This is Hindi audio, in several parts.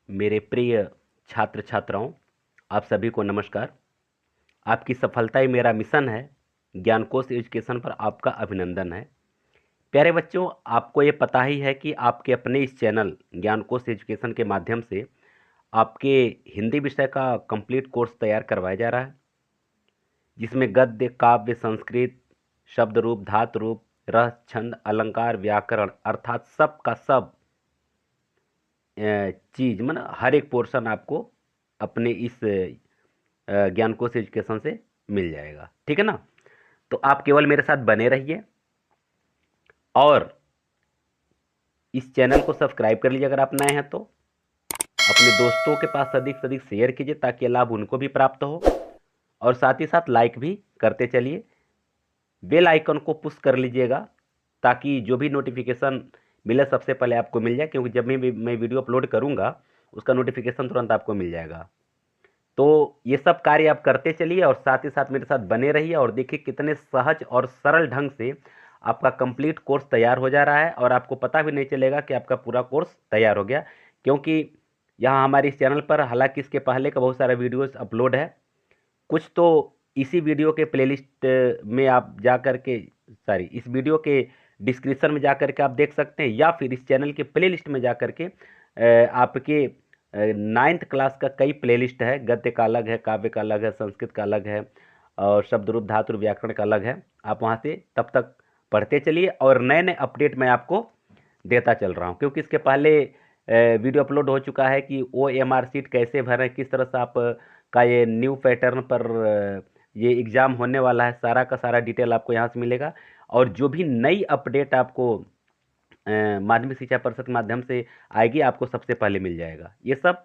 मेरे प्रिय छात्र छात्राओं, आप सभी को नमस्कार। आपकी सफलता ही मेरा मिशन है। ज्ञानकोश एजुकेशन पर आपका अभिनंदन है। प्यारे बच्चों, आपको ये पता ही है कि आपके अपने इस चैनल ज्ञानकोश एजुकेशन के माध्यम से आपके हिंदी विषय का कंप्लीट कोर्स तैयार करवाया जा रहा है, जिसमें गद्य, काव्य, संस्कृत, शब्द रूप, धातु रूप, रस, छंद, अलंकार, व्याकरण अर्थात सब का सब चीज़ मतलब हर एक पोर्शन आपको अपने इस ज्ञानकोश एजुकेशन से मिल जाएगा। ठीक है ना? तो आप केवल मेरे साथ बने रहिए और इस चैनल को सब्सक्राइब कर लीजिए अगर आप नए हैं तो। अपने दोस्तों के पास अधिक से अधिक शेयर कीजिए ताकि लाभ उनको भी प्राप्त हो, और साथ ही साथ लाइक भी करते चलिए। बेल आइकन को पुश कर लीजिएगा ताकि जो भी नोटिफिकेशन मिले सबसे पहले आपको मिल जाए, क्योंकि जब भी मैं वीडियो अपलोड करूंगा उसका नोटिफिकेशन तुरंत आपको मिल जाएगा। तो ये सब कार्य आप करते चलिए और साथ ही साथ मेरे साथ बने रहिए और देखिए कितने सहज और सरल ढंग से आपका कंप्लीट कोर्स तैयार हो जा रहा है और आपको पता भी नहीं चलेगा कि आपका पूरा कोर्स तैयार हो गया। क्योंकि यहाँ हमारे इस चैनल पर हालांकि इसके पहले का बहुत सारा वीडियोस अपलोड है, कुछ तो इसी वीडियो के प्लेलिस्ट में आप जा कर के इस वीडियो के डिस्क्रिप्शन में जा कर के आप देख सकते हैं, या फिर इस चैनल के प्लेलिस्ट में जा कर के आपके 9th क्लास का कई प्लेलिस्ट है। गद्य का अलग है, काव्य का अलग है, संस्कृत का अलग है और शब्द रूप, धातु रूप, व्याकरण का अलग है। आप वहाँ से तब तक पढ़ते चलिए और नए नए अपडेट मैं आपको देता चल रहा हूँ, क्योंकि इसके पहले वीडियो अपलोड हो चुका है कि OMR सीट कैसे भरें, किस तरह से आप का ये न्यू पैटर्न पर ये एग्ज़ाम होने वाला है, सारा का सारा डिटेल आपको यहाँ से मिलेगा। और जो भी नई अपडेट आपको माध्यमिक शिक्षा परिषद के माध्यम से आएगी आपको सबसे पहले मिल जाएगा। ये सब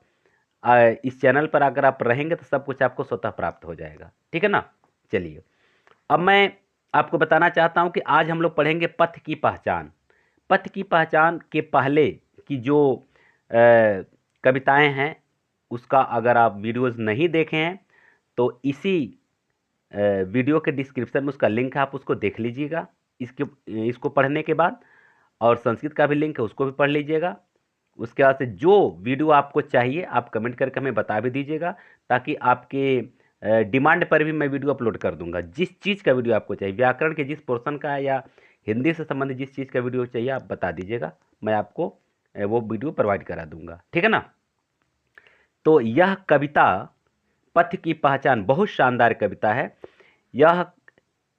इस चैनल पर अगर आप रहेंगे तो सब कुछ आपको स्वतः प्राप्त हो जाएगा। ठीक है ना? चलिए, अब मैं आपको बताना चाहता हूं कि आज हम लोग पढ़ेंगे पथ की पहचान। पथ की पहचान के पहले की जो कविताएं हैं उसका अगर आप वीडियोस नहीं देखे हैं तो इसी वीडियो के डिस्क्रिप्शन में उसका लिंक है, आप उसको देख लीजिएगा इसको पढ़ने के बाद। और संस्कृत का भी लिंक है, उसको भी पढ़ लीजिएगा। उसके बाद से जो वीडियो आपको चाहिए आप कमेंट करके हमें बता भी दीजिएगा, ताकि आपके डिमांड पर भी मैं वीडियो अपलोड कर दूंगा। जिस चीज़ का वीडियो आपको चाहिए, व्याकरण के जिस पोर्शन का या हिंदी से संबंधित जिस चीज़ का वीडियो चाहिए आप बता दीजिएगा, मैं आपको वो वीडियो प्रोवाइड करा दूंगा। ठीक है ना? तो यह कविता पथ की पहचान बहुत शानदार कविता है। यह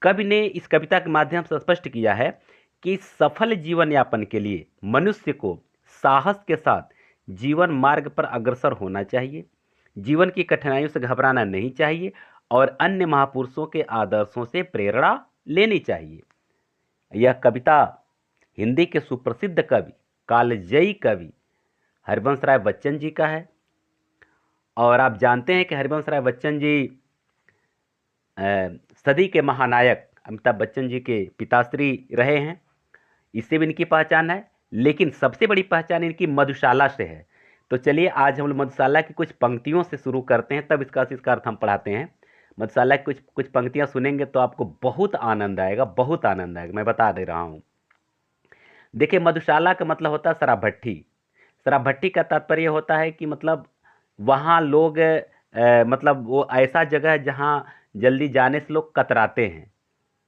कवि ने इस कविता के माध्यम से स्पष्ट किया है कि सफल जीवन यापन के लिए मनुष्य को साहस के साथ जीवन मार्ग पर अग्रसर होना चाहिए, जीवन की कठिनाइयों से घबराना नहीं चाहिए और अन्य महापुरुषों के आदर्शों से प्रेरणा लेनी चाहिए। यह कविता हिंदी के सुप्रसिद्ध कवि, कालजयी कवि हरिवंश राय बच्चन जी का है। और आप जानते हैं कि हरिवंश राय बच्चन जी सदी के महानायक अमिताभ बच्चन जी के पिताश्री रहे हैं, इससे भी इनकी पहचान है। लेकिन सबसे बड़ी पहचान इनकी मधुशाला से है। तो चलिए आज हम लोग मधुशाला की कुछ पंक्तियों से शुरू करते हैं, तब इसका अर्थ हम पढ़ाते हैं। मधुशाला की कुछ कुछ पंक्तियां सुनेंगे तो आपको बहुत आनंद आएगा, बहुत आनंद आएगा, मैं बता दे रहा हूं। देखिए, मधुशाला का मतलब होता है शराब भट्टी। शराब भट्टी का तात्पर्य होता है कि मतलब वहाँ लोग मतलब वो ऐसा जगह है जहाँ जल्दी जाने से लोग कतराते हैं।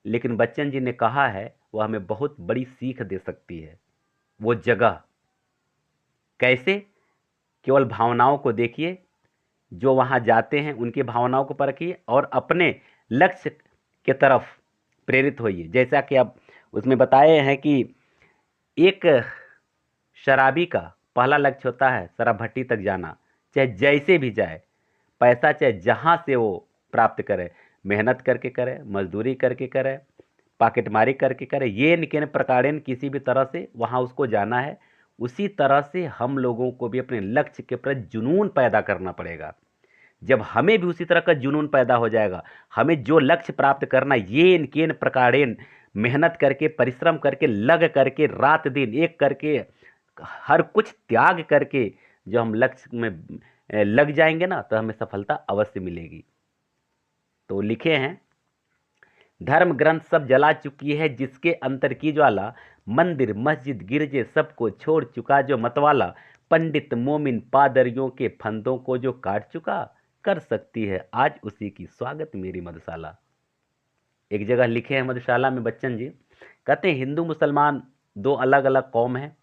लेकिन बच्चन जी ने कहा है वो हमें बहुत बड़ी सीख दे सकती है। वो जगह कैसे? केवल भावनाओं को देखिए, जो वहाँ जाते हैं उनकी भावनाओं को परखिए और अपने लक्ष्य के तरफ प्रेरित होइए। जैसा कि आप उसमें बताए हैं कि एक शराबी का पहला लक्ष्य होता है शराब भट्टी तक जाना, चाहे जैसे भी जाए, पैसा चाहे जहाँ से वो प्राप्त करे, मेहनत करके करे, मजदूरी करके करे, पॉकेटमारी करके करे, ये निकेन प्रकारेण किसी भी तरह से वहाँ उसको जाना है। उसी तरह से हम लोगों को भी अपने लक्ष्य के प्रति जुनून पैदा करना पड़ेगा। जब हमें भी उसी तरह का जुनून पैदा हो जाएगा, हमें जो लक्ष्य प्राप्त करना ये इनकेन प्रकारेण मेहनत करके, परिश्रम करके, लग करके, रात दिन एक करके, हर कुछ त्याग करके जो हम लक्ष्य में लग जाएंगे ना, तो हमें सफलता अवश्य मिलेगी। तो लिखे हैं, धर्म ग्रंथ सब जला चुकी है जिसके अंतर की ज्वाला, मंदिर मस्जिद गिरजे सबको छोड़ चुका जो मतवाला, पंडित मोमिन पादरियों के फंदों को जो काट चुका, कर सकती है आज उसी की स्वागत मेरी मधुशाला। एक जगह लिखे हैं मधुशाला में बच्चन जी, कहते हैं हिंदू मुसलमान दो अलग अलग कौम हैं।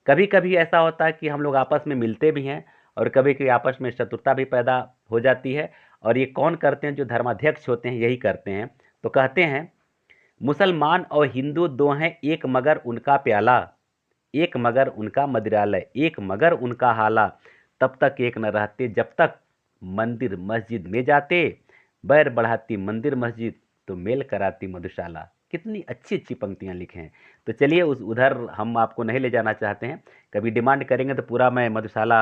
कभी कभी ऐसा होता है कि हम लोग आपस में मिलते भी हैं और कभी कभी आपस में शत्रुता भी पैदा हो जाती है, और ये कौन करते हैं? जो धर्माध्यक्ष होते हैं यही करते हैं। तो कहते हैं मुसलमान और हिंदू दो हैं एक मगर उनका प्याला, एक मगर उनका मदिरालय, एक मगर उनका हाला, तब तक एक न रहते जब तक मंदिर मस्जिद में जाते, बैर बढ़ाती मंदिर मस्जिद तो मेल कराती मधुशाला। कितनी अच्छी अच्छी पंक्तियां लिखे हैं। तो चलिए उस उधर हम आपको नहीं ले जाना चाहते हैं, कभी डिमांड करेंगे तो पूरा मैं मधुशाला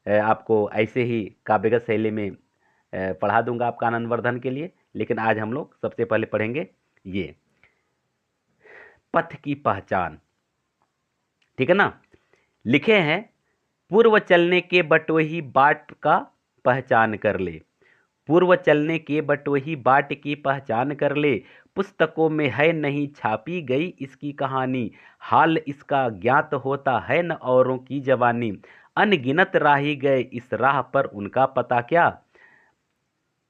आपको ऐसे ही काव्यगत शैली में पढ़ा दूंगा आपका आनंदवर्धन के लिए। लेकिन आज हम लोग सबसे पहले पढ़ेंगे ये पथ की पहचान, ठीक है ना। लिखे हैं पूर्व चलने के बटोही बाट का पहचान कर ले, पूर्व चलने के बटोही बाट की पहचान कर ले, पुस्तकों में है नहीं छापी गई इसकी कहानी, हाल इसका ज्ञात होता है न औरों की जवानी, अनगिनत राही गए इस राह पर उनका पता क्या,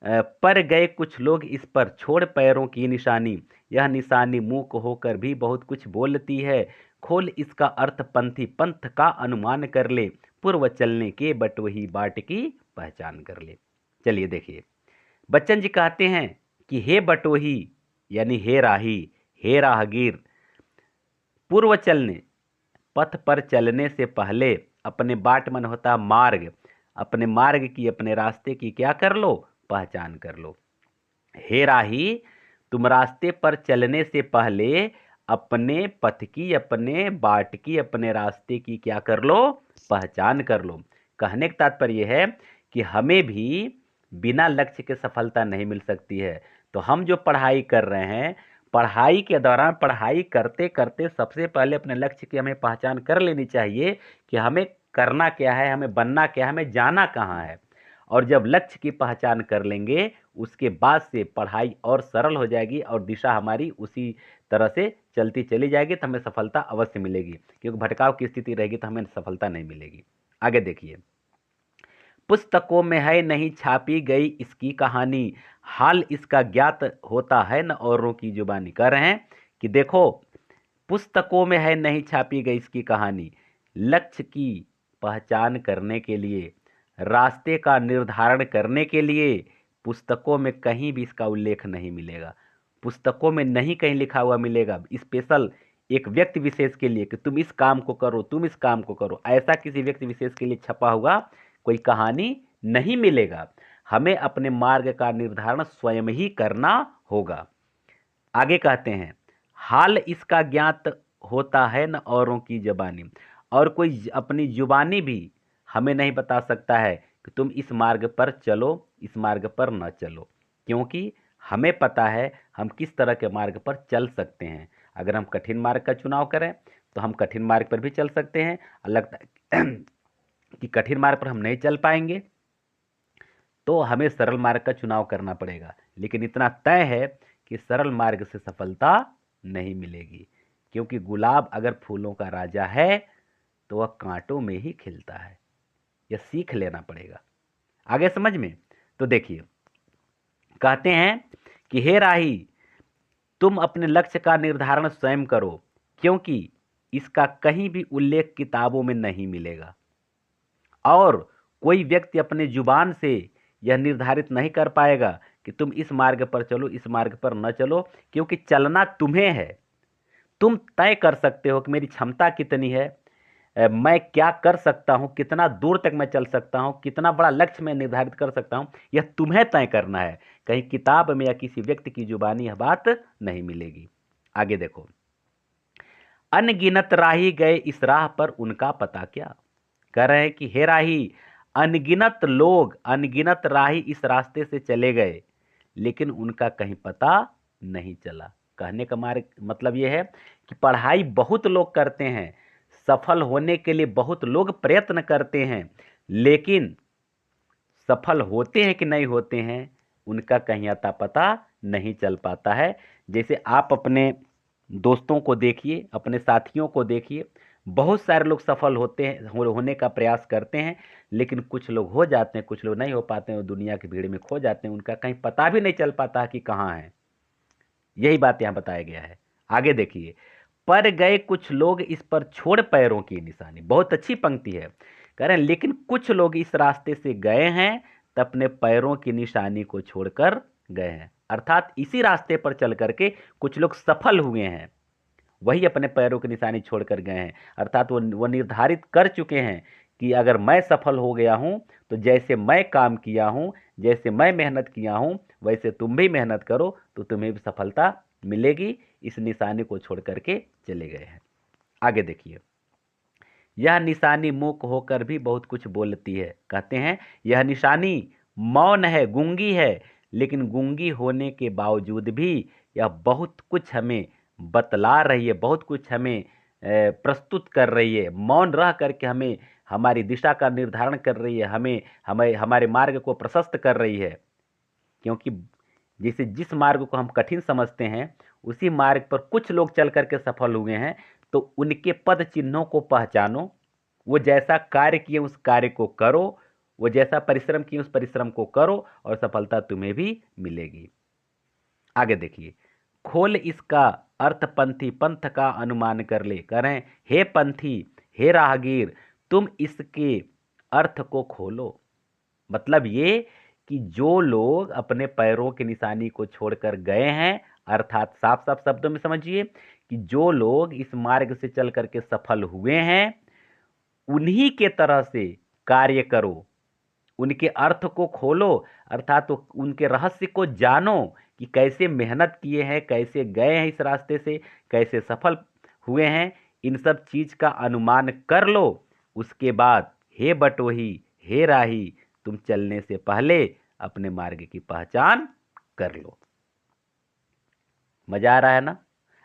पर गए कुछ लोग इस पर छोड़ पैरों की निशानी, यह निशानी मूक होकर भी बहुत कुछ बोलती है, खोल इसका अर्थ पंथी पंथ का अनुमान कर ले, पूर्व चलने के बटोही बाट की पहचान कर ले। चलिए देखिए, बच्चन जी कहते हैं कि हे बटोही यानी हे राही, हे राहगीर, पूर्व चलने पथ पर चलने से पहले अपने बाट मन होता मार्ग, अपने मार्ग की अपने रास्ते की क्या कर लो? पहचान कर लो। हे राही, तुम रास्ते पर चलने से पहले अपने पथ की, अपने बाट की, अपने रास्ते की क्या कर लो? पहचान कर लो। कहने का तात्पर्य है कि हमें भी बिना लक्ष्य के सफलता नहीं मिल सकती है। तो हम जो पढ़ाई कर रहे हैं, पढ़ाई के दौरान पढ़ाई करते करते सबसे पहले अपने लक्ष्य की हमें पहचान कर लेनी चाहिए कि हमें करना क्या है, हमें बनना क्या है, हमें जाना कहाँ है। और जब लक्ष्य की पहचान कर लेंगे उसके बाद से पढ़ाई और सरल हो जाएगी और दिशा हमारी उसी तरह से चलती चली जाएगी, तो हमें सफलता अवश्य मिलेगी। क्योंकि भटकाव की स्थिति रहेगी तो हमें सफलता नहीं मिलेगी। आगे देखिए, पुस्तकों में है नहीं छापी गई इसकी कहानी, हाल इसका ज्ञात होता है न औरों की जुबानी। कह रहे हैं कि देखो, पुस्तकों में है नहीं छापी गई इसकी कहानी। लक्ष्य की पहचान करने के लिए, रास्ते का निर्धारण करने के लिए पुस्तकों में कहीं भी इसका उल्लेख नहीं मिलेगा। पुस्तकों में नहीं कहीं लिखा हुआ मिलेगा स्पेशल एक व्यक्ति विशेष के लिए कि तुम इस काम को करो, तुम इस काम को करो, ऐसा किसी व्यक्ति विशेष के लिए छपा हुआ कोई कहानी नहीं मिलेगा। हमें अपने मार्ग का निर्धारण स्वयं ही करना होगा। आगे कहते हैं, हाल इसका ज्ञात होता है न औरों की जुबानी, और कोई अपनी जुबानी भी हमें नहीं बता सकता है कि तुम इस मार्ग पर चलो, इस मार्ग पर न चलो, क्योंकि हमें पता है हम किस तरह के मार्ग पर चल सकते हैं। अगर हम कठिन मार्ग का चुनाव करें तो हम कठिन मार्ग पर भी चल सकते हैं, और लगता है कि कठिन मार्ग पर हम नहीं चल पाएंगे तो हमें सरल मार्ग का चुनाव करना पड़ेगा। लेकिन इतना तय है कि सरल मार्ग से सफलता नहीं मिलेगी, क्योंकि गुलाब अगर फूलों का राजा है तो वह कांटों में ही खिलता है। यह सीख लेना पड़ेगा। आगे समझ में? तो देखिए, कहते हैं कि हे राही, तुम अपने लक्ष्य का निर्धारण स्वयं करो, क्योंकि इसका कहीं भी उल्लेख किताबों में नहीं मिलेगा, और कोई व्यक्ति अपने जुबान से यह निर्धारित नहीं कर पाएगा कि तुम इस मार्ग पर चलो, इस मार्ग पर न चलो, क्योंकि चलना तुम्हें है। तुम तय कर सकते हो कि मेरी क्षमता कितनी है, मैं क्या कर सकता हूं, कितना दूर तक मैं चल सकता हूं, कितना बड़ा लक्ष्य मैं निर्धारित कर सकता हूं, यह तुम्हें तय करना है। कहीं किताब में या किसी व्यक्ति की जुबानी यह बात नहीं मिलेगी। आगे देखो, अनगिनत राही गए इस राह पर उनका पता क्या। कह रहे हैं कि हे राही, अनगिनत लोग, अनगिनत राही इस रास्ते से चले गए, लेकिन उनका कहीं पता नहीं चला। कहने का मतलब यह है कि पढ़ाई बहुत लोग करते हैं, सफल होने के लिए बहुत लोग प्रयत्न करते हैं, लेकिन सफल होते हैं कि नहीं होते हैं उनका कहीं अता पता नहीं चल पाता है। जैसे आप अपने दोस्तों को देखिए, अपने साथियों को देखिए, बहुत सारे लोग सफल होते हैं, होने का प्रयास करते हैं, लेकिन कुछ लोग हो जाते हैं, कुछ लोग नहीं हो पाते हैं, वो दुनिया की भीड़ में खो जाते हैं, उनका कहीं पता भी नहीं चल पाता कि कहाँ है। यही बात यहाँ बताया गया है। आगे देखिए, पर गए कुछ लोग इस पर छोड़ पैरों की निशानी। बहुत अच्छी पंक्ति है। कह रहे हैं लेकिन कुछ लोग इस रास्ते से गए हैं तो अपने पैरों की निशानी को छोड़कर गए हैं, अर्थात इसी रास्ते पर चल करके कुछ लोग सफल हुए हैं, वही अपने पैरों की निशानी छोड़कर गए हैं। अर्थात वो निर्धारित कर चुके हैं कि अगर मैं सफल हो गया हूं तो जैसे मैं काम किया हूं, जैसे मैं मेहनत किया हूं, वैसे तुम भी मेहनत करो तो तुम्हें भी सफलता मिलेगी। इस निशानी को छोड़ करके चले गए हैं। आगे देखिए, यह निशानी मूक होकर भी बहुत कुछ बोलती है। कहते हैं यह निशानी मौन है, गूंगी है, लेकिन गूंगी होने के बावजूद भी यह बहुत कुछ हमें बतला रही है, बहुत कुछ हमें प्रस्तुत कर रही है। मौन रह करके हमें हमारी दिशा का निर्धारण कर रही है, हमें हमें हमारे मार्ग को प्रशस्त कर रही है। क्योंकि जैसे जिस मार्ग को हम कठिन समझते हैं, उसी मार्ग पर कुछ लोग चल करके सफल हुए हैं, तो उनके पद चिन्हों को पहचानो, वो जैसा कार्य किए उस कार्य को करो, वो जैसा परिश्रम किए उस परिश्रम को करो, और सफलता तुम्हें भी मिलेगी। आगे देखिए, खोल इसका अर्थ पंथी पंथ का अनुमान कर ले। कह रहे हैं हे पंथी, हे राहगीर, तुम इसके अर्थ को खोलो। मतलब ये कि जो लोग अपने पैरों की निशानी को छोड़कर गए हैं, अर्थात साफ साफ शब्दों में समझिए कि जो लोग इस मार्ग से चल करके सफल हुए हैं, उन्हीं के तरह से कार्य करो, उनके अर्थ को खोलो, अर्थात तो उनके रहस्य को जानो कि कैसे मेहनत किए हैं, कैसे गए हैं इस रास्ते से, कैसे सफल हुए हैं। इन सब चीज का अनुमान कर लो। उसके बाद हे बटोही, हे राही, तुम चलने से पहले अपने मार्ग की पहचान कर लो। मजा आ रहा है ना?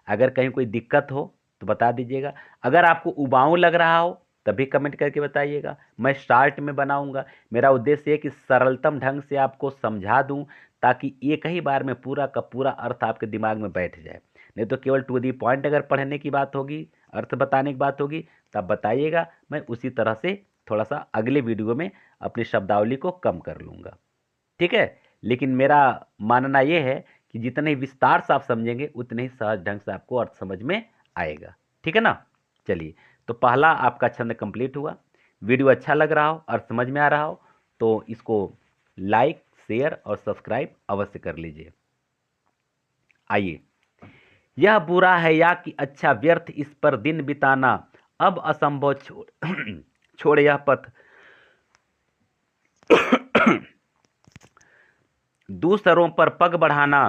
अगर कहीं कोई दिक्कत हो तो बता दीजिएगा। अगर आपको उबाऊ लग रहा हो तभी कमेंट करके बताइएगा, मैं शार्ट में बनाऊंगा। मेरा उद्देश्य है कि सरलतम ढंग से आपको समझा दूं, ताकि एक ही बार में पूरा का पूरा अर्थ आपके दिमाग में बैठ जाए। नहीं तो केवल टू दी पॉइंट अगर पढ़ने की बात होगी, अर्थ बताने की बात होगी, तब बताइएगा, मैं उसी तरह से थोड़ा सा अगले वीडियो में अपनी शब्दावली को कम कर लूँगा। ठीक है? लेकिन मेरा मानना यह है कि जितने विस्तार से आप समझेंगे उतने ही सहज ढंग से आपको अर्थ समझ में आएगा। ठीक है ना? चलिए, तो पहला आपका छंद कंप्लीट हुआ। वीडियो अच्छा लग रहा हो और समझ में आ रहा हो तो इसको लाइक, शेयर और सब्सक्राइब अवश्य कर लीजिए। आइए, यह बुरा है या कि अच्छा, व्यर्थ इस पर दिन बिताना, अब असंभव छोड़ छोड़ यह पथ दूसरों पर पग बढ़ाना,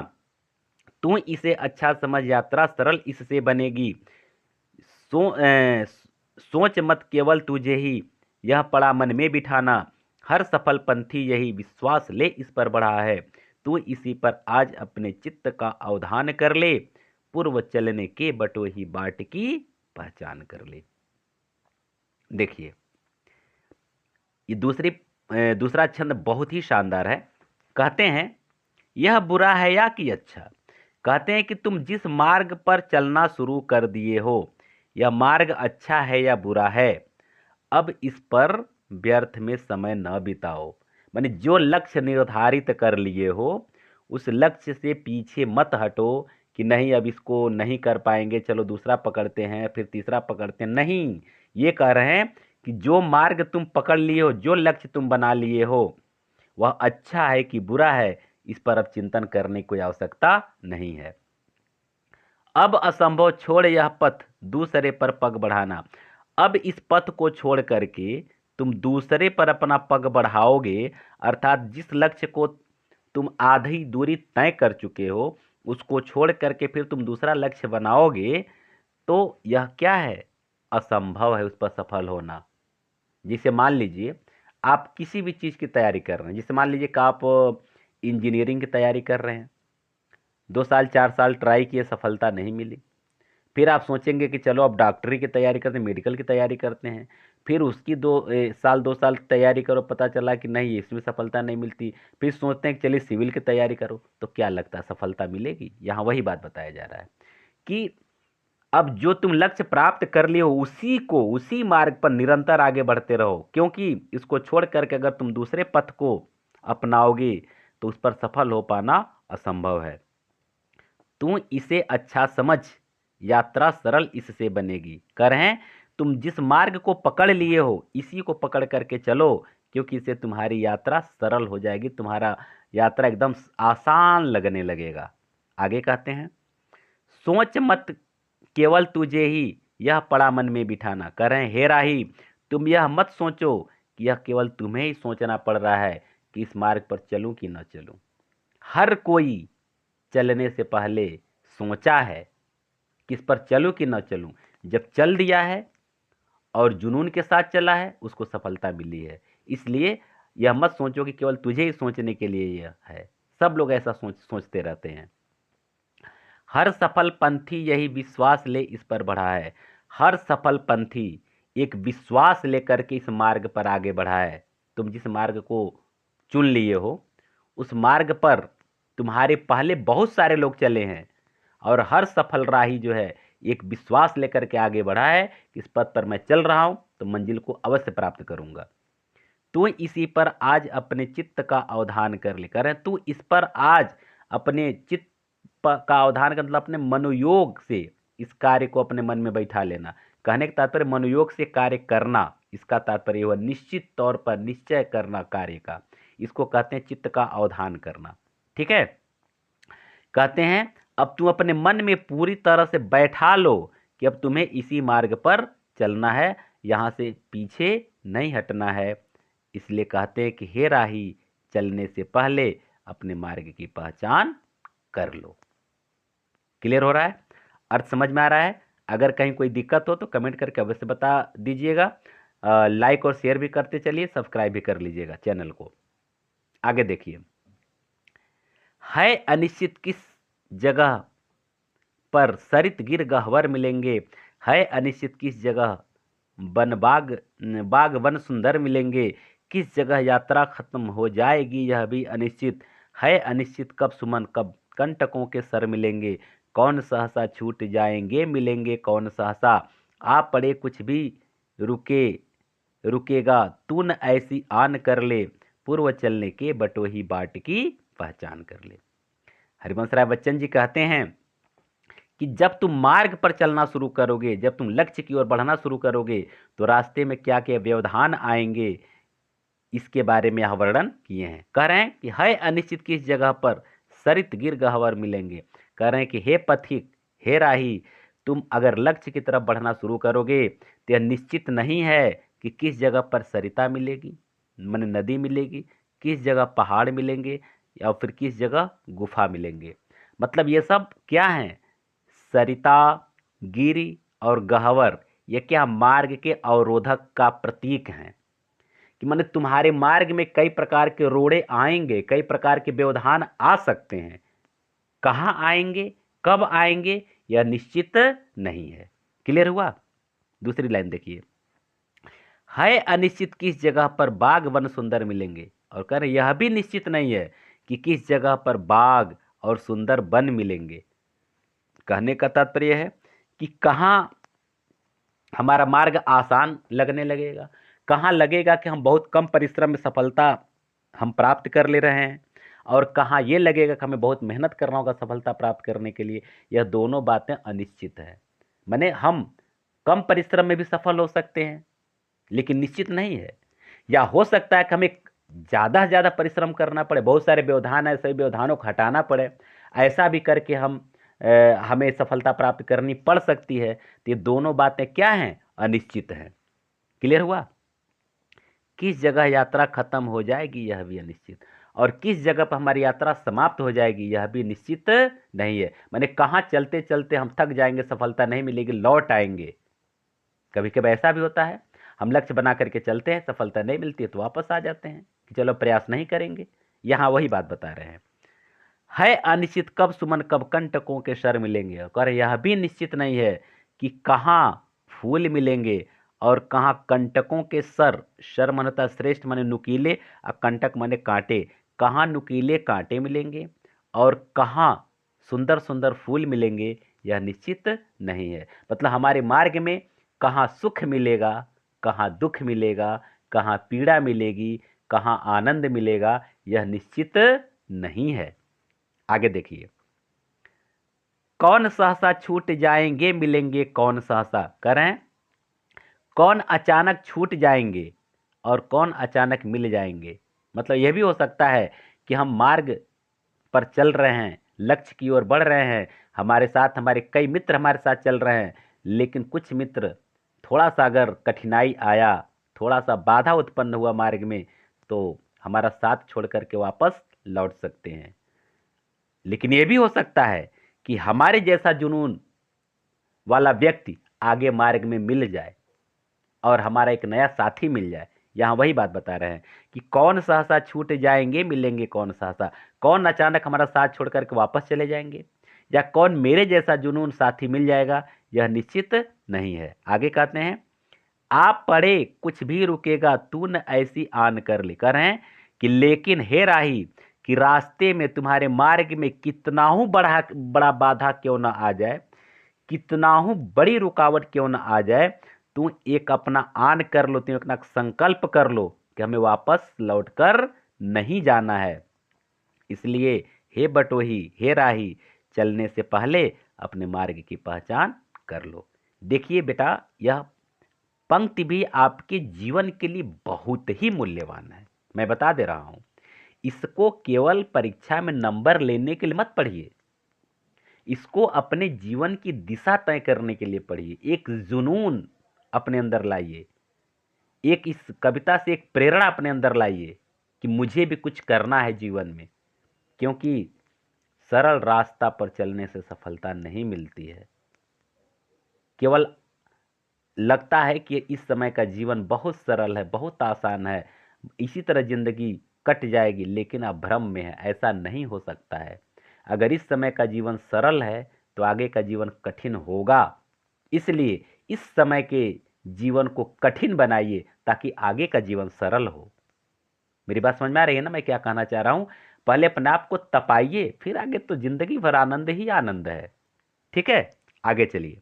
तू इसे अच्छा समझ, यात्रा सरल इससे बनेगी। सोच मत केवल तुझे ही, यह पड़ा मन में बिठाना, हर सफल पंथी यही विश्वास ले इस पर बढ़ा है। तू इसी पर आज अपने चित्त का अवधान कर ले, पूर्व चलने के बटो ही बाट की पहचान कर ले। देखिए, ये दूसरा छंद बहुत ही शानदार है। कहते हैं यह बुरा है या कि अच्छा। कहते हैं कि तुम जिस मार्ग पर चलना शुरू कर दिए हो, यह मार्ग अच्छा है या बुरा है, अब इस पर व्यर्थ में समय न बिताओ। माने जो लक्ष्य निर्धारित कर लिए हो, उस लक्ष्य से पीछे मत हटो कि नहीं अब इसको नहीं कर पाएंगे, चलो दूसरा पकड़ते हैं, फिर तीसरा पकड़ते हैं। नहीं, ये कह रहे हैं कि जो मार्ग तुम पकड़ लिए हो, जो लक्ष्य तुम बना लिए हो, वह अच्छा है कि बुरा है, इस पर अब चिंतन करने की कोई आवश्यकता नहीं है। अब असंभव छोड़ यह पथ दूसरे पर पग बढ़ाना। अब इस पथ को छोड़ करके तुम दूसरे पर अपना पग बढ़ाओगे, अर्थात जिस लक्ष्य को तुम आधी दूरी तय कर चुके हो, उसको छोड़ करके फिर तुम दूसरा लक्ष्य बनाओगे, तो यह क्या है? असंभव है उस पर सफल होना। जिसे मान लीजिए आप किसी भी चीज़ की तैयारी कर रहे हैं, जैसे मान लीजिए कि आप इंजीनियरिंग की तैयारी कर रहे हैं, 2 साल 4 साल ट्राई किए, सफलता नहीं मिली। फिर आप सोचेंगे कि चलो अब डॉक्टरी की तैयारी करते हैं, मेडिकल की तैयारी करते हैं। फिर उसकी 2 साल तैयारी करो, पता चला कि नहीं इसमें सफलता नहीं मिलती। फिर सोचते हैं कि चलिए सिविल की तैयारी करो, तो क्या लगता है सफलता मिलेगी? यहाँ वही बात बताया जा रहा है कि अब जो तुम लक्ष्य प्राप्त कर लिए हो उसी मार्ग पर निरंतर आगे बढ़ते रहो, क्योंकि इसको छोड़ करके अगर तुम दूसरे पथ को अपनाओगे तो उस पर सफल हो पाना असंभव है। तू इसे अच्छा समझ, यात्रा सरल इससे बनेगी। कर हैं तुम जिस मार्ग को पकड़ लिए हो इसी को पकड़ करके चलो, क्योंकि इससे तुम्हारी यात्रा सरल हो जाएगी, तुम्हारा यात्रा एकदम आसान लगने लगेगा। आगे कहते हैं, सोच मत केवल तुझे ही यह पड़ा मन में बिठाना। कर रहे हैं, हे राही तुम यह मत सोचो कि यह केवल तुम्हें ही सोचना पड़ रहा है कि इस मार्ग पर चलूं कि न चलूं। हर कोई चलने से पहले सोचा है कि इस पर चलूं कि न चलूं। जब चल दिया है और जुनून के साथ चला है उसको सफलता मिली है। इसलिए यह मत सोचो कि केवल तुझे ही सोचने के लिए यह है, सब लोग ऐसा सोचते रहते हैं। हर सफल पंथी यही विश्वास ले इस पर बढ़ा है। हर सफल पंथी एक विश्वास लेकर के इस मार्ग पर आगे बढ़ा है। तुम जिस मार्ग को चुन लिए हो उस मार्ग पर तुम्हारे पहले बहुत सारे लोग चले हैं, और हर सफल राही जो है एक विश्वास लेकर के आगे बढ़ा है कि इस पथ पर मैं चल रहा हूं तो मंजिल को अवश्य प्राप्त करूंगा। तू इसी पर आज अपने चित्त का अवधान कर ले। करें तू इस पर आज अपने चित्त का अवधान का मतलब अपने मनोयोग से इस कार्य को अपने मन में बैठा लेना। कहने का तात्पर्य मनोयोग से कार्य करना, इसका तात्पर्य हुआ निश्चित तौर पर निश्चय करना कार्य का, इसको कहते हैं चित्त का अवधान करना। ठीक है, कहते हैं अब तुम अपने मन में पूरी तरह से बैठा लो कि अब तुम्हें इसी मार्ग पर चलना है, यहां से पीछे नहीं हटना है। इसलिए कहते हैं कि हे राही चलने से पहले अपने मार्ग की पहचान कर लो। क्लियर हो रहा है? अर्थ समझ में आ रहा है? अगर कहीं कोई दिक्कत हो तो कमेंट करके अवश्य बता दीजिएगा। लाइक और शेयर भी करते चलिए, सब्सक्राइब भी कर लीजिएगा चैनल को। आगे देखिए, है अनिश्चित किस जगह पर सरित गिर गह्वर मिलेंगे। है अनिश्चित किस जगह बाग वन सुंदर मिलेंगे। किस जगह यात्रा खत्म हो जाएगी यह भी अनिश्चित है। अनिश्चित कब सुमन कब कंटकों के सर मिलेंगे। कौन सहसा छूट जाएंगे मिलेंगे कौन सहसा। आप पड़े कुछ भी रुकेगा तू न ऐसी आन कर ले। पूर्व चलने के बटोही बाट की पहचान कर ले। हरिवंश राय बच्चन जी कहते हैं कि जब तुम मार्ग पर चलना शुरू करोगे, जब तुम लक्ष्य की ओर बढ़ना शुरू करोगे तो रास्ते में क्या क्या व्यवधान आएंगे इसके बारे में यह वर्णन किए हैं। कह रहे हैं कि है अनिश्चित किस जगह पर सरित गिर गह्वर मिलेंगे। कह रहे हैं कि हे पथिक, हे राही, तुम अगर लक्ष्य की तरफ बढ़ना शुरू करोगे तो यह निश्चित नहीं है कि किस जगह पर सरिता मिलेगी, माने नदी मिलेगी, किस जगह पहाड़ मिलेंगे या फिर किस जगह गुफा मिलेंगे। मतलब ये सब क्या है, सरिता, गिरि और गह्वर, ये क्या मार्ग के अवरोधक का प्रतीक हैं कि माने तुम्हारे मार्ग में कई प्रकार के रोड़े आएंगे, कई प्रकार के व्यवधान आ सकते हैं। कहाँ आएंगे, कब आएंगे, यह निश्चित नहीं है। क्लियर हुआ? दूसरी लाइन देखिए, है अनिश्चित किस जगह पर बाग वन सुंदर मिलेंगे। और कह रहे यह भी निश्चित नहीं है कि किस जगह पर बाग और सुंदर वन मिलेंगे। कहने का तात्पर्य है कि कहाँ हमारा मार्ग आसान लगने लगेगा, कहाँ लगेगा कि हम बहुत कम परिश्रम में सफलता हम प्राप्त कर ले रहे हैं, और कहाँ ये लगेगा कि हमें बहुत मेहनत करना होगा सफलता प्राप्त करने के लिए। यह दोनों बातें अनिश्चित है। माने हम कम परिश्रम में भी सफल हो सकते हैं लेकिन निश्चित नहीं है, या हो सकता है कि हमें ज़्यादा से ज़्यादा परिश्रम करना पड़े, बहुत सारे व्यवधान है, सभी व्यवधानों को हटाना पड़े, ऐसा भी करके हमें सफलता प्राप्त करनी पड़ सकती है। तो ये दोनों बातें क्या हैं, अनिश्चित हैं। क्लियर हुआ? किस जगह यात्रा खत्म हो जाएगी यह भी अनिश्चित, और किस जगह पर हमारी यात्रा समाप्त हो जाएगी यह भी निश्चित नहीं है। माने कहाँ चलते चलते हम थक जाएंगे, सफलता नहीं मिलेगी, लौट आएंगे। कभी कभी ऐसा भी होता है, हम लक्ष्य बना करके चलते हैं, सफलता नहीं मिलती है तो वापस आ जाते हैं कि चलो प्रयास नहीं करेंगे। यहाँ वही बात बता रहे हैं, है अनिश्चित कब सुमन कब कंटकों के सर मिलेंगे। और यह भी निश्चित नहीं है कि कहाँ फूल मिलेंगे और कहाँ कंटकों के सर। सर मन होता श्रेष्ठ माने नुकीले, और कंटक माने कांटे। कहाँ नुकीले कांटे मिलेंगे और कहाँ सुंदर सुंदर फूल मिलेंगे, यह निश्चित नहीं है। मतलब हमारे मार्ग में कहाँ सुख मिलेगा, कहाँ दुख मिलेगा, कहाँ पीड़ा मिलेगी, कहाँ आनंद मिलेगा, यह निश्चित नहीं है। आगे देखिए, कौन सहसा छूट जाएंगे मिलेंगे कौन सहसा, करें कौन अचानक छूट जाएंगे और कौन अचानक मिल जाएंगे। मतलब यह भी हो सकता है कि हम मार्ग पर चल रहे हैं, लक्ष्य की ओर बढ़ रहे हैं, हमारे साथ हमारे कई मित्र हमारे साथ चल रहे हैं, लेकिन कुछ मित्र थोड़ा सा अगर कठिनाई आया, थोड़ा सा बाधा उत्पन्न हुआ मार्ग में, तो हमारा साथ छोड़ करके वापस लौट सकते हैं। लेकिन यह भी हो सकता है कि हमारे जैसा जुनून वाला व्यक्ति आगे मार्ग में मिल जाए और हमारा एक नया साथी मिल जाए। यहाँ वही बात बता रहे हैं कि कौन सहसा छूट जाएंगे मिलेंगे कौन सहसा, कौन अचानक हमारा साथ छोड़ करके वापस चले जाएंगे, या कौन मेरे जैसा जुनून साथी मिल जाएगा, यह निश्चित नहीं है। आगे कहते हैं, आप पढ़े कुछ भी रुकेगा तू न ऐसी आन कर ले, कर हैं कि लेकिन हे राही कि रास्ते में तुम्हारे मार्ग में कितना हूं बड़ा बाधा क्यों ना आ जाए, कितना हूं बड़ी रुकावट क्यों ना आ जाए, तू एक अपना आन कर लो, तू अपना संकल्प कर लो कि हमें वापस लौटकर नहीं जाना है। इसलिए हे बटोही, हे राही, चलने से पहले अपने मार्ग की पहचान कर लो। देखिए बेटा, यह पंक्ति भी आपके जीवन के लिए बहुत ही मूल्यवान है। मैं बता दे रहा हूं, इसको केवल परीक्षा में नंबर लेने के लिए मत पढ़िए, इसको अपने जीवन की दिशा तय करने के लिए पढ़िए। एक जुनून अपने अंदर लाइए, एक इस कविता से एक प्रेरणा अपने अंदर लाइए कि मुझे भी कुछ करना है जीवन में, क्योंकि सरल रास्ता पर चलने से सफलता नहीं मिलती है। केवल लगता है कि इस समय का जीवन बहुत सरल है, बहुत आसान है, इसी तरह जिंदगी कट जाएगी, लेकिन आप भ्रम में है, ऐसा नहीं हो सकता है। अगर इस समय का जीवन सरल है तो आगे का जीवन कठिन होगा। इसलिए इस समय के जीवन को कठिन बनाइए ताकि आगे का जीवन सरल हो। मेरी बात समझ में आ रही है ना, मैं क्या कहना चाह रहा हूं? पहले अपने आप को तपाइए, फिर आगे तो जिंदगी भर आनंद ही आनंद है। ठीक है, आगे चलिए।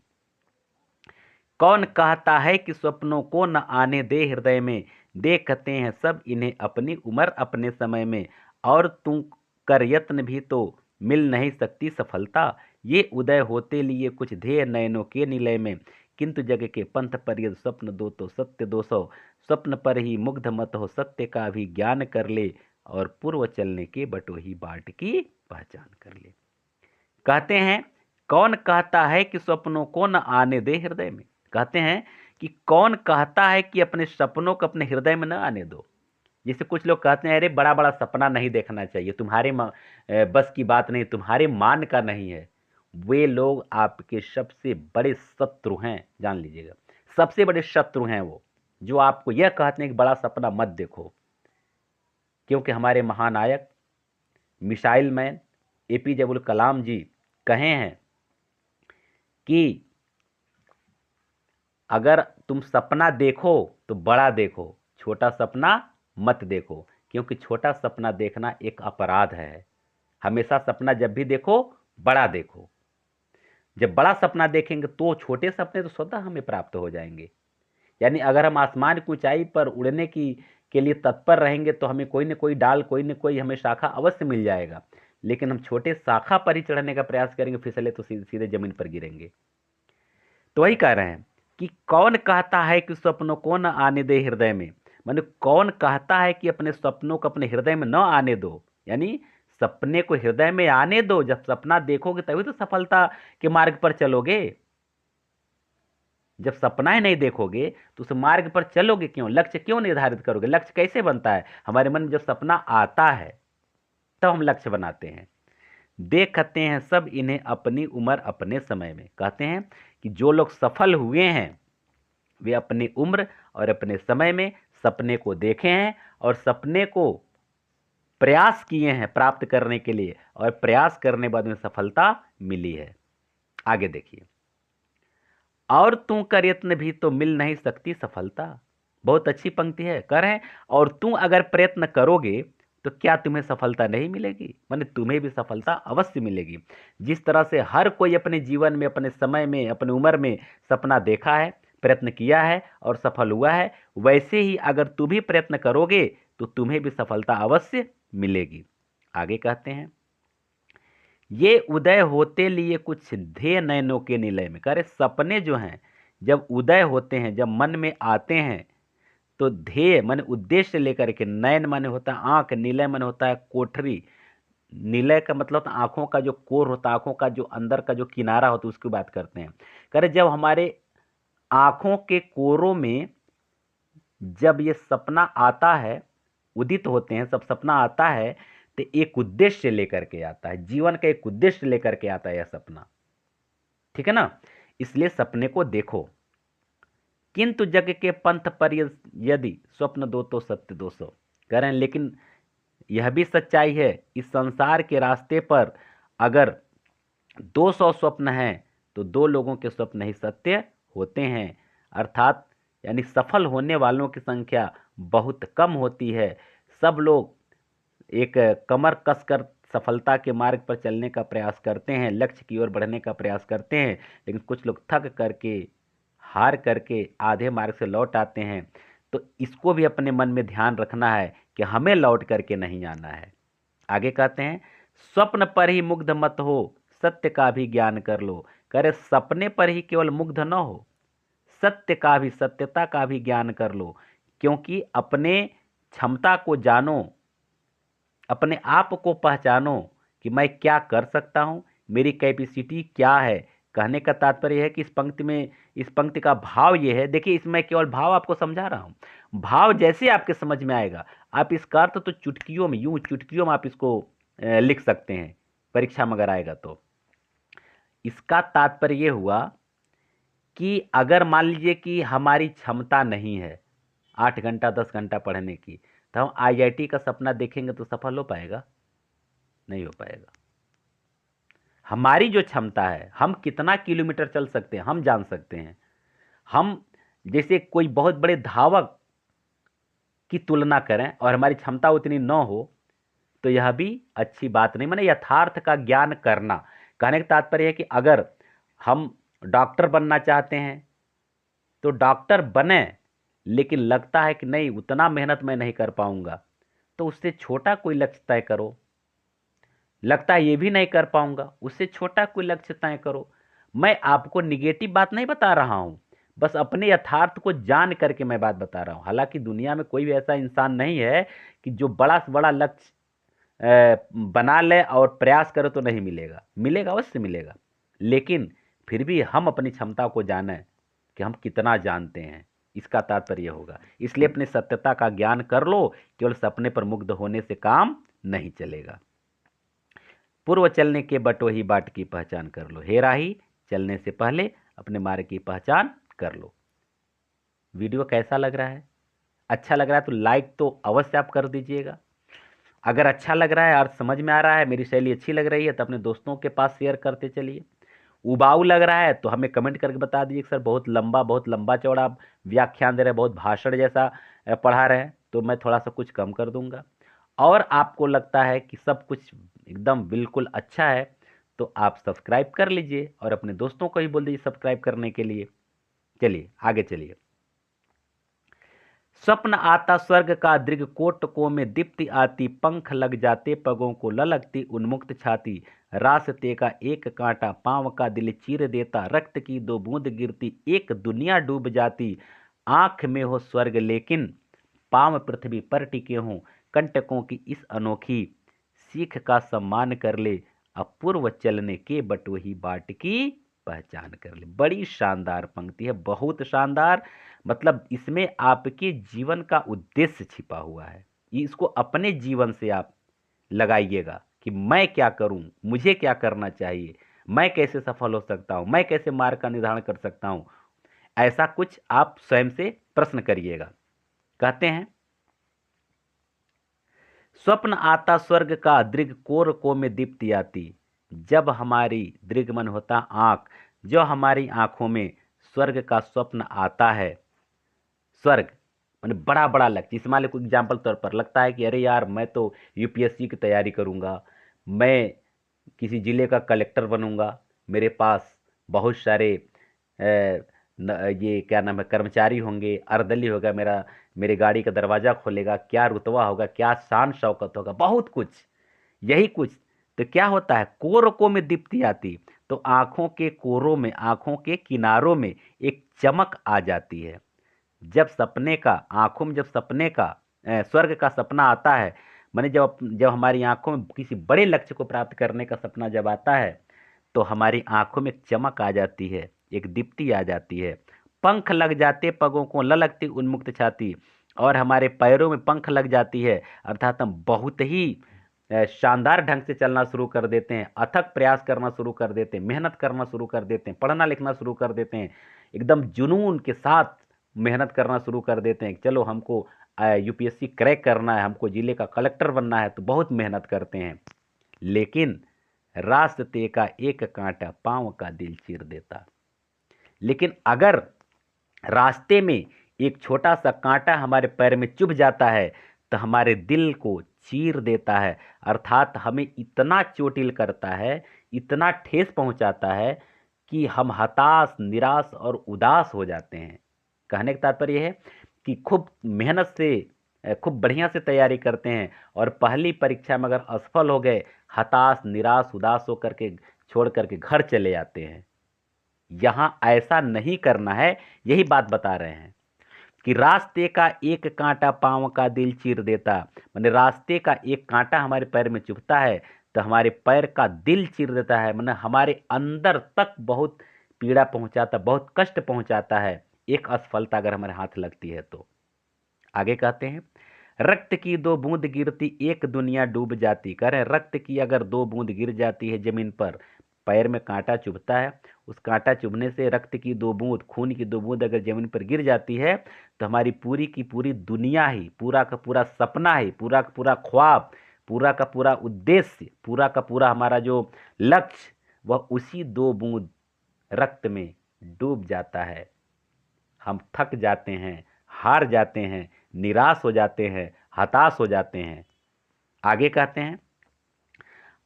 कौन कहता है कि स्वप्नों को न आने दे हृदय में, देखते हैं सब इन्हें अपनी उम्र अपने समय में, और तुम कर यत्न भी तो मिल नहीं सकती सफलता, ये उदय होते लिए कुछ ध्येय नयनों के निलय में, किंतु जग के पंथ पर यदि स्वप्न दो तो सत्य 200, स्वप्न पर ही मुग्ध मत हो सत्य का भी ज्ञान कर ले, और पूर्व चलने के बटोही बाट की पहचान कर ले। कहते हैं, कौन कहता है कि स्वप्नों को न आने दे हृदय में। कहते हैं कि कौन कहता है कि अपने सपनों को अपने हृदय में न आने दो। जैसे कुछ लोग कहते हैं, अरे बड़ा बड़ा सपना नहीं देखना चाहिए, तुम्हारे बस की बात नहीं, तुम्हारे मान का नहीं है। वे लोग आपके सबसे बड़े शत्रु हैं, जान लीजिएगा। सबसे बड़े शत्रु हैं वो, जो आपको यह कहते हैं कि बड़ा सपना मत देखो। क्योंकि हमारे महानायक missile man APJ Abdul Kalam जी कहे हैं कि अगर तुम सपना देखो तो बड़ा देखो, छोटा सपना मत देखो, क्योंकि छोटा सपना देखना एक अपराध है। हमेशा सपना जब भी देखो बड़ा देखो। जब बड़ा सपना देखेंगे तो छोटे सपने तो स्वतः हमें प्राप्त हो जाएंगे। यानी अगर हम आसमान की ऊंचाई पर उड़ने की के लिए तत्पर रहेंगे तो हमें कोई न कोई डाल, कोई न कोई हमें शाखा अवश्य मिल जाएगा। लेकिन हम छोटे शाखा पर ही चढ़ने का प्रयास करेंगे, फिसले तो सीधे जमीन पर गिरेंगे। तो वही कह रहे हैं कि कौन कहता है कि स्वप्नों को न आने दे हृदय में, माने कौन कहता है कि अपने सपनों को अपने हृदय में न आने दो। यानी सपने को हृदय में आने दो, जब सपना देखोगे तभी तो सफलता के मार्ग पर चलोगे। जब सपना ही नहीं देखोगे तो उस मार्ग पर चलोगे क्यों, लक्ष्य क्यों निर्धारित करोगे। लक्ष्य कैसे बनता है, हमारे मन में जब सपना आता है तब हम लक्ष्य बनाते हैं। देखते हैं सब इन्हें अपनी उम्र अपने समय में। कहते हैं कि जो लोग सफल हुए हैं वे अपनी उम्र और अपने समय में सपने को देखे हैं और सपने को प्रयास किए हैं प्राप्त करने के लिए, और प्रयास करने बाद में सफलता मिली है। आगे देखिए, और तू कर यत्न भी तो मिल नहीं सकती सफलता। बहुत अच्छी पंक्ति है, कर है, और तू अगर प्रयत्न करोगे तो क्या तुम्हें सफलता नहीं मिलेगी? माने तुम्हें भी सफलता अवश्य मिलेगी। जिस तरह से हर कोई अपने जीवन में, अपने समय में, अपनी उम्र में सपना देखा है, प्रयत्न किया है और सफल हुआ है, वैसे ही अगर तुम भी प्रयत्न करोगे तो तुम्हें भी सफलता अवश्य मिलेगी। आगे कहते हैं, ये उदय होते लिए कुछ ध्येय नयनों के निलय में। कह रहे सपने जो हैं जब उदय होते हैं, जब मन में आते हैं, तो ध्येय माने उद्देश्य लेकर के, नयन माने होता है आंख, निलय माने होता है कोठरी। निलय का मतलब तो आंखों का जो कोर होता है, आंखों का जो अंदर का जो किनारा होता है, उसकी बात करते हैं। कह रहे जब हमारे आंखों के कोरों में जब ये सपना आता है, उदित होते हैं, सब सपना आता है तो एक उद्देश्य लेकर के आता है, जीवन का एक उद्देश्य लेकर के आता है यह सपना। ठीक है ना? इसलिए सपने को देखो। किंतु जग के पंथ पर यदि स्वप्न दो तो सत्य 200। कह रहे हैं लेकिन यह भी सच्चाई है, इस संसार के रास्ते पर अगर 200 स्वप्न हैं तो 2 लोगों के स्वप्न ही सत्य होते हैं। अर्थात यानी सफल होने वालों की संख्या बहुत कम होती है। सब लोग एक कमर कसकर सफलता के मार्ग पर चलने का प्रयास करते हैं, लक्ष्य की ओर बढ़ने का प्रयास करते हैं, लेकिन कुछ लोग थक करके, हार करके आधे मार्ग से लौट आते हैं। तो इसको भी अपने मन में ध्यान रखना है कि हमें लौट करके नहीं आना है। आगे कहते हैं, स्वप्न पर ही मुग्ध मत हो, सत्य का भी ज्ञान कर लो। करे सपने पर ही केवल मुग्ध न हो, सत्य का भी, सत्यता का भी ज्ञान कर लो। क्योंकि अपने क्षमता को जानो, अपने आप को पहचानो कि मैं क्या कर सकता हूं, मेरी कैपेसिटी क्या है। कहने का तात्पर्य है कि इस पंक्ति में, इस पंक्ति का भाव ये है, देखिए इसमें केवल भाव आपको समझा रहा हूं। भाव जैसे आपके समझ में आएगा, आप इसका अर्थ तो चुटकियों में, यूं चुटकियों में आप इसको लिख सकते हैं, परीक्षा में अगर आएगा तो। इसका तात्पर्य ये हुआ कि अगर मान लीजिए कि हमारी क्षमता नहीं है 8 घंटा 10 घंटा पढ़ने की, तो हम आईआईटी का सपना देखेंगे तो सफल हो पाएगा? नहीं हो पाएगा। हमारी जो क्षमता है, हम कितना किलोमीटर चल सकते हैं हम जान सकते हैं। हम जैसे कोई बहुत बड़े धावक की तुलना करें और हमारी क्षमता उतनी न हो तो यह भी अच्छी बात नहीं। माने यथार्थ का ज्ञान करना। कहने का तात्पर्य है कि अगर हम डॉक्टर बनना चाहते हैं तो डॉक्टर बने, लेकिन लगता है कि नहीं उतना मेहनत मैं नहीं कर पाऊंगा, तो उससे छोटा कोई लक्ष्य तय करो। लगता है ये भी नहीं कर पाऊंगा, उससे छोटा कोई लक्ष्य तय करो। मैं आपको निगेटिव बात नहीं बता रहा हूं, बस अपने यथार्थ को जान करके मैं बात बता रहा हूं। हालांकि दुनिया में कोई भी ऐसा इंसान नहीं है कि जो बड़ा से बड़ा लक्ष्य बना ले और प्रयास करे तो नहीं मिलेगा। मिलेगा, अवश्य मिलेगा, लेकिन फिर भी हम अपनी क्षमता को जानें कि हम कितना जानते हैं, इसका तात्पर्य होगा। इसलिए अपनी सत्यता का ज्ञान कर लो, केवल सपने पर मुग्ध होने से काम नहीं चलेगा। पूर्व चलने के बटो ही बाट की पहचान कर लो। हे राही, चलने से पहले अपने मार्ग की पहचान कर लो। वीडियो कैसा लग रहा है? अच्छा लग रहा है तो लाइक तो अवश्य आप कर दीजिएगा। अगर अच्छा लग रहा है और समझ में आ रहा है, मेरी शैली अच्छी लग रही है, तो अपने दोस्तों के पास शेयर करते चलिए। उबाऊ लग रहा है तो हमें कमेंट करके बता दीजिए कि सर बहुत लंबा चौड़ा आप व्याख्यान दे रहे हैं, बहुत भाषण जैसा पढ़ा रहे हैं, तो मैं थोड़ा सा कुछ कम कर दूंगा। और आपको लगता है कि सब कुछ एकदम बिल्कुल अच्छा है तो आप सब्सक्राइब कर लीजिए और अपने दोस्तों को ही बोल दीजिए सब्सक्राइब करने के लिए। चलिए आगे चलिए। स्वप्न आता स्वर्ग का दृग कोटकों में दीप्ति आती, पंख लग जाते पगों को ललकती उन्मुक्त छाती, रास्ते का एक कांटा पांव का दिल चीर देता, रक्त की 2 बूंद गिरती एक दुनिया डूब जाती, आंख में हो स्वर्ग लेकिन पांव पृथ्वी पर टिके हों, कंटकों की इस अनोखी सीख का सम्मान कर ले, अपूर्व चलने के बटोही बाट की पहचान कर ले। बड़ी शानदार पंक्ति है, बहुत शानदार। मतलब इसमें आपके जीवन का उद्देश्य छिपा हुआ है। इसको अपने जीवन से आप लगाइएगा कि मैं क्या करूं, मुझे क्या करना चाहिए, मैं कैसे सफल हो सकता हूं, मैं कैसे मार्ग का निर्धारण कर सकता हूं। ऐसा कुछ आप स्वयं से प्रश्न करिएगा। कहते हैं, स्वप्न आता स्वर्ग का दृग कोरकों में दीप्ति आती। जब हमारी दृग मन होता आंख, जो हमारी आंखों में स्वर्ग का स्वप्न आता है, स्वर्ग मैंने बड़ा बड़ा लक्ष्य, इस मान लो कोई एग्जाम्पल तौर पर लगता है कि अरे यार मैं तो यूपीएससी की तैयारी करूंगा, मैं किसी ज़िले का कलेक्टर बनूंगा, मेरे पास बहुत सारे ये क्या नाम है कर्मचारी होंगे, अर्दली होगा मेरा, मेरे गाड़ी का दरवाज़ा खोलेगा, क्या रुतबा होगा, क्या शान शौकत होगा, बहुत कुछ, यही कुछ। तो क्या होता है, कोरकों में दीप्ति आती, तो आंखों के कोरों में, आंखों के किनारों में एक चमक आ जाती है। जब सपने का, आंखों में जब सपने का स्वर्ग का सपना आता है, माने जब हमारी आंखों में किसी बड़े लक्ष्य को प्राप्त करने का सपना जब आता है, तो हमारी आंखों में एक चमक आ जाती है, एक दीप्ति आ जाती है। पंख लग जाते पगों को, ललकती उन्मुक्त छाती, और हमारे पैरों में पंख लग जाती है, अर्थात हम बहुत ही शानदार ढंग से चलना शुरू कर देते हैं, अथक प्रयास करना शुरू कर देते हैं, मेहनत करना शुरू कर देते हैं, पढ़ना लिखना शुरू कर देते हैं, एकदम जुनून के साथ मेहनत करना शुरू कर देते हैं। चलो हमको यूपीएससी क्रैक करना है, हमको जिले का कलेक्टर बनना है, तो बहुत मेहनत करते हैं। लेकिन रास्ते का एक कांटा पांव का दिल चीर देता। लेकिन अगर रास्ते में एक छोटा सा कांटा हमारे पैर में चुभ जाता है, तो हमारे दिल को चीर देता है, अर्थात हमें इतना चोटिल करता है, इतना ठेस पहुंचाता है कि हम हताश, निराश और उदास हो जाते हैं। कहने का तात्पर्य है कि खूब मेहनत से, खूब बढ़िया से तैयारी करते हैं, और पहली परीक्षा में अगर असफल हो गए, हताश, निराश, उदास होकर के छोड़ करके घर चले जाते हैं। यहाँ ऐसा नहीं करना है, यही बात बता रहे हैं कि रास्ते का एक कांटा पांव का दिल चीर देता, माने रास्ते का एक कांटा हमारे पैर में चुभता है, तो हमारे पैर का दिल चीर देता है, माने हमारे अंदर तक बहुत पीड़ा पहुंचाता, बहुत कष्ट पहुंचाता है एक असफलता अगर हमारे हाथ लगती है तो। आगे कहते हैं, रक्त की दो बूंद गिरती एक दुनिया डूब जाती। कह रहे हैं रक्त की अगर दो बूंद गिर जाती है जमीन पर, पैर में कांटा चुभता है, उस कांटा चुभने से रक्त की दो बूंद, खून की दो बूंद अगर जमीन पर गिर जाती है, तो हमारी पूरी की पूरी दुनिया ही, पूरा का पूरा सपना ही, पूरा का पूरा ख्वाब, पूरा का पूरा उद्देश्य, पूरा का पूरा हमारा जो लक्ष्य, वह उसी दो बूंद रक्त में डूब जाता है। हम थक जाते हैं, हार जाते हैं, निराश हो जाते हैं, हताश हो जाते हैं। आगे कहते हैं,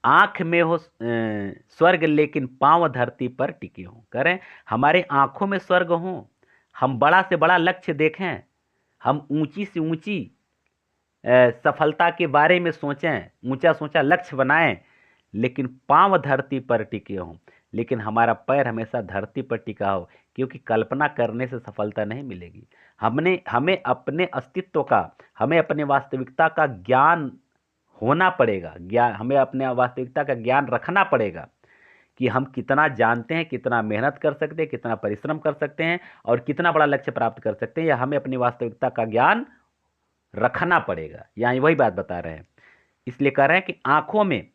आंख में हो स्वर्ग लेकिन पांव धरती पर टिके हों। करें हमारे आंखों में स्वर्ग हो, हम बड़ा से बड़ा लक्ष्य देखें, हम ऊंची से ऊंची सफलता के बारे में सोचें, ऊंचा सोचा लक्ष्य बनाएं, लेकिन पांव धरती पर टिके हों, लेकिन हमारा पैर हमेशा धरती पर टिका हो, क्योंकि कल्पना करने से सफलता नहीं मिलेगी। हमें अपने अस्तित्व का, हमें अपने वास्तविकता का ज्ञान होना पड़ेगा, ज्ञान, हमें अपने वास्तविकता का ज्ञान रखना पड़ेगा कि हम कितना जानते हैं, कितना मेहनत कर सकते हैं, कितना परिश्रम कर सकते हैं, और कितना बड़ा लक्ष्य प्राप्त कर सकते हैं, या हमें अपनी वास्तविकता का ज्ञान रखना पड़ेगा। यहाँ वही बात बता रहे हैं। इसलिए कह रहे हैं कि आंखों में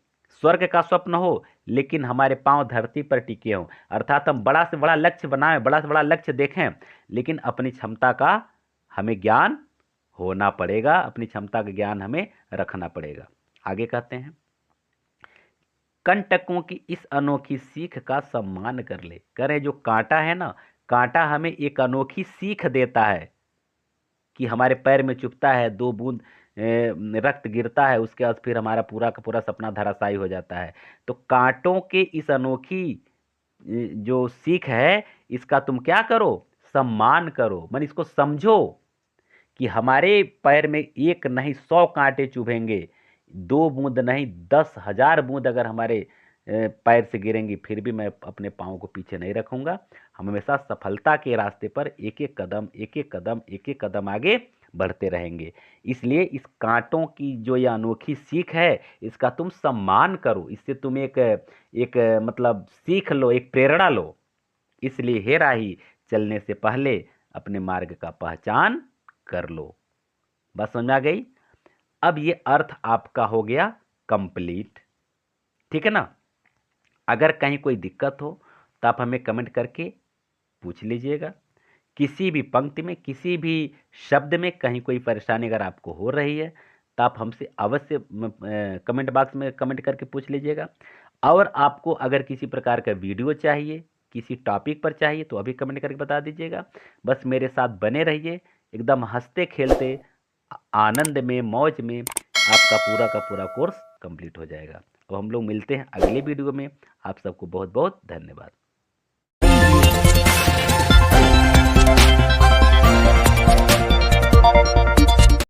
स्वर्ग का स्वप्न हो, लेकिन हमारे पांव धरती पर टिके हों, अर्थात हम बड़ा से बड़ा लक्ष्य बनाएं, बड़ा से बड़ा लक्ष्य देखें, लेकिन अपनी क्षमता का हमें ज्ञान होना पड़ेगा, अपनी क्षमता का ज्ञान हमें रखना पड़ेगा। आगे कहते हैं, कंटकों की इस अनोखी सीख का सम्मान कर ले। करें जो कांटा है ना, कांटा हमें एक अनोखी सीख देता है कि हमारे पैर में चुभता है, दो बूंद रक्त गिरता है, उसके बाद फिर हमारा पूरा का पूरा सपना धराशायी हो जाता है। तो कांटों के इस अनोखी जो सीख है, इसका तुम क्या करो, सम्मान करो, मन इसको समझो कि हमारे पैर में एक नहीं 100 कांटे चुभेंगे, दो बूंद नहीं 10,000 बूंद अगर हमारे पैर से गिरेंगी, फिर भी मैं अपने पाँव को पीछे नहीं रखूंगा। हम हमेशा सफलता के रास्ते पर एक एक कदम, एक एक कदम, एक एक कदम आगे बढ़ते रहेंगे। इसलिए इस कांटों की जो ये अनोखी सीख है, इसका तुम सम्मान करो, इससे तुम एक मतलब सीख लो, एक प्रेरणा लो। इसलिए हे राही, चलने से पहले अपने मार्ग का पहचान कर लो। बस समझ आ गई। अब ये अर्थ आपका हो गया कंप्लीट, ठीक है ना। अगर कहीं कोई दिक्कत हो तो आप हमें कमेंट करके पूछ लीजिएगा। किसी भी पंक्ति में, किसी भी शब्द में कहीं कोई परेशानी अगर आपको हो रही है, तो आप हमसे अवश्य कमेंट बॉक्स में कमेंट करके पूछ लीजिएगा। और आपको अगर किसी प्रकार का वीडियो चाहिए, किसी टॉपिक पर चाहिए, तो अभी कमेंट करके बता दीजिएगा। बस मेरे साथ बने रहिए, एकदम हंसते खेलते आनंद में मौज में आपका पूरा का पूरा कोर्स कंप्लीट हो जाएगा। अब हम लोग मिलते हैं अगले वीडियो में। आप सबको बहुत बहुत धन्यवाद।